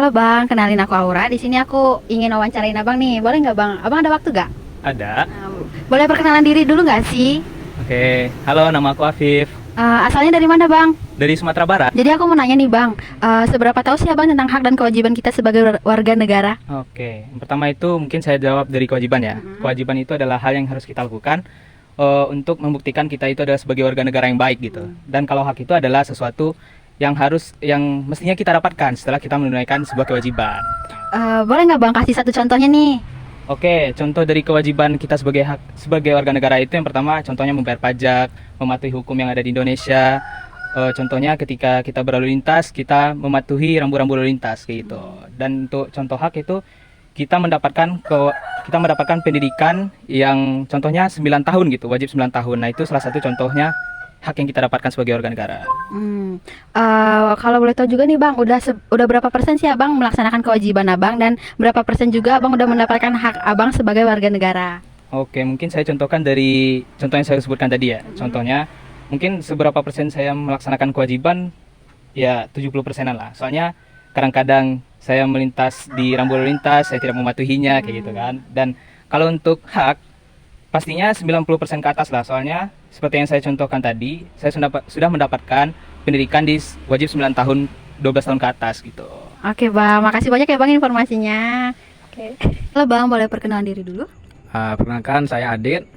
Halo Bang, kenalin aku Aura. Di sini aku ingin wawancarain Abang nih. Boleh nggak Bang? Abang ada waktu nggak? Ada. Boleh perkenalan diri dulu nggak sih? Oke. Halo, nama aku Afif Asalnya dari mana Bang? dari Sumatera Barat. Jadi aku mau nanya nih Bang, seberapa tahu sih Abang tentang hak dan kewajiban kita sebagai warga negara? Oke. Yang pertama itu mungkin saya jawab dari kewajiban ya. Kewajiban itu adalah hal yang harus kita lakukan untuk membuktikan kita itu adalah sebagai warga negara yang baik gitu. Dan kalau hak itu adalah sesuatu yang mestinya kita dapatkan setelah kita menunaikan sebuah kewajiban. Boleh nggak Bang kasih satu contohnya nih? Oke, contoh dari kewajiban kita sebagai warga negara itu yang pertama contohnya membayar pajak, mematuhi hukum yang ada di Indonesia. Contohnya ketika kita berlalu lintas, kita mematuhi rambu-rambu lalu lintas kayak gitu. Dan untuk contoh hak itu kita mendapatkan pendidikan yang contohnya 9 tahun gitu, wajib 9 tahun. Nah, itu salah satu contohnya hak yang kita dapatkan sebagai warga negara. Kalau boleh tahu juga nih Bang, udah berapa persen sih Abang melaksanakan kewajiban Abang dan berapa persen juga Abang udah mendapatkan hak Abang sebagai warga negara? Oke, mungkin saya contohkan dari contoh yang saya sebutkan tadi ya. Contohnya, mungkin seberapa persen saya melaksanakan kewajiban, ya 70%-an lah. Soalnya kadang-kadang saya melintas di rambu lalu lintas, saya tidak mematuhinya, kayak gitu kan. Dan kalau untuk hak, pastinya 90% ke atas lah. Soalnya, seperti yang saya contohkan tadi, saya sudah mendapatkan pendidikan di wajib 9 tahun, 12 tahun ke atas gitu. Oke Bang, makasih banyak ya Bang informasinya. Oke. Halo Bang, boleh perkenalan diri dulu? Perkenalkan, saya Adit.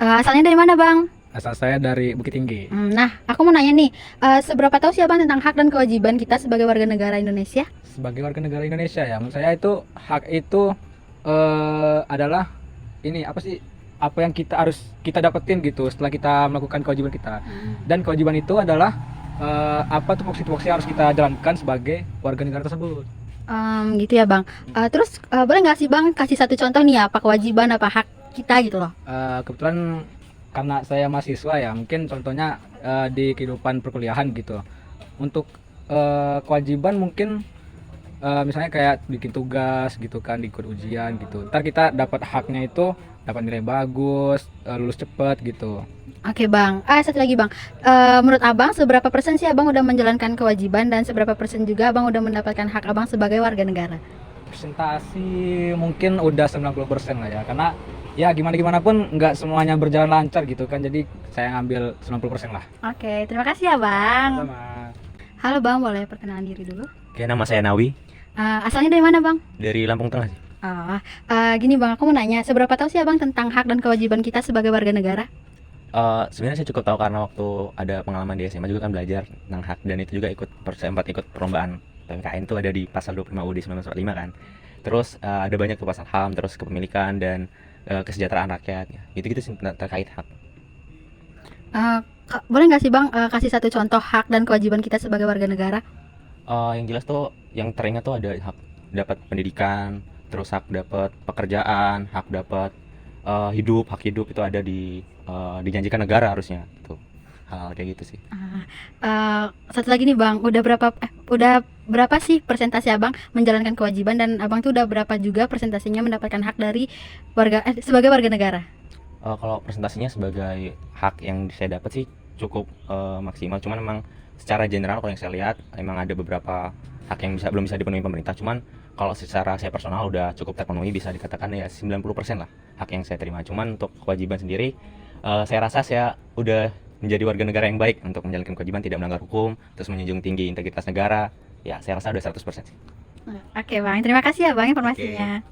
Asalnya dari mana Bang? Asal saya dari Bukit Tinggi. Nah, aku mau nanya nih, seberapa tahu sih Abang tentang hak dan kewajiban kita sebagai warga negara Indonesia? Sebagai warga negara Indonesia ya, menurut saya itu hak itu adalah ini apa sih? Apa yang kita dapetin gitu setelah kita melakukan kewajiban kita. Dan kewajiban itu adalah apa tupoksi-tupoksi yang harus kita jalankan sebagai warga negara tersebut. Gitu ya Bang. Terus boleh nggak sih Bang kasih satu contoh nih apa kewajiban apa hak kita gitu loh? Kebetulan karena saya mahasiswa ya, mungkin contohnya di kehidupan perkuliahan gitu. Untuk kewajiban mungkin misalnya kayak bikin tugas gitu kan, ikut ujian gitu. Ntar kita dapat haknya itu dapat nilai bagus, lulus cepet gitu. Oke Bang. Satu lagi Bang. Menurut Abang seberapa persen sih Abang udah menjalankan kewajiban dan seberapa persen juga Abang udah mendapatkan hak Abang sebagai warga negara? Presentasi mungkin udah 90% lah ya, karena ya gimana pun nggak semuanya berjalan lancar gitu kan, jadi saya ngambil 90% lah. Oke, terima kasih ya Bang. Sama. Halo Bang, boleh perkenalan diri dulu? Oke, nama saya Nawi Asalnya dari mana Bang? dari Lampung Tengah sih. Gini Bang, aku mau nanya, seberapa tahu sih Abang tentang hak dan kewajiban kita sebagai warga negara? Sebenarnya saya cukup tahu karena waktu ada pengalaman di SMA juga kan belajar tentang hak, dan itu juga sempat ikut perlombaan PMKN itu ada di pasal 25 UUD 1945 kan. Terus ada banyak tuh pasal HAM, terus kepemilikan dan kesejahteraan rakyat. Gitu-gitu sih terkait hak. Boleh nggak sih Bang kasih satu contoh hak dan kewajiban kita sebagai warga negara? Yang jelas tuh yang teringat tuh ada hak dapat pendidikan, terus hak dapat pekerjaan, hak dapat hak hidup itu ada dijanjikan negara harusnya tuh, hal kayak gitu sih. Satu lagi nih Bang, udah berapa sih persentase Abang menjalankan kewajiban dan Abang tuh udah berapa juga persentasenya mendapatkan hak dari sebagai warga negara? Kalau presentasinya sebagai hak yang saya dapat sih cukup maksimal, cuman emang secara general kalau yang saya lihat emang ada beberapa hak yang belum bisa dipenuhi pemerintah, cuman kalau secara saya personal udah cukup terpenuhi, bisa dikatakan ya 90% lah hak yang saya terima. Cuman untuk kewajiban sendiri saya rasa saya udah menjadi warga negara yang baik untuk menjalankan kewajiban, tidak melanggar hukum, terus menjunjung tinggi integritas negara. Ya, saya rasa udah 100% sih. Oke Bang, terima kasih ya Bang informasinya.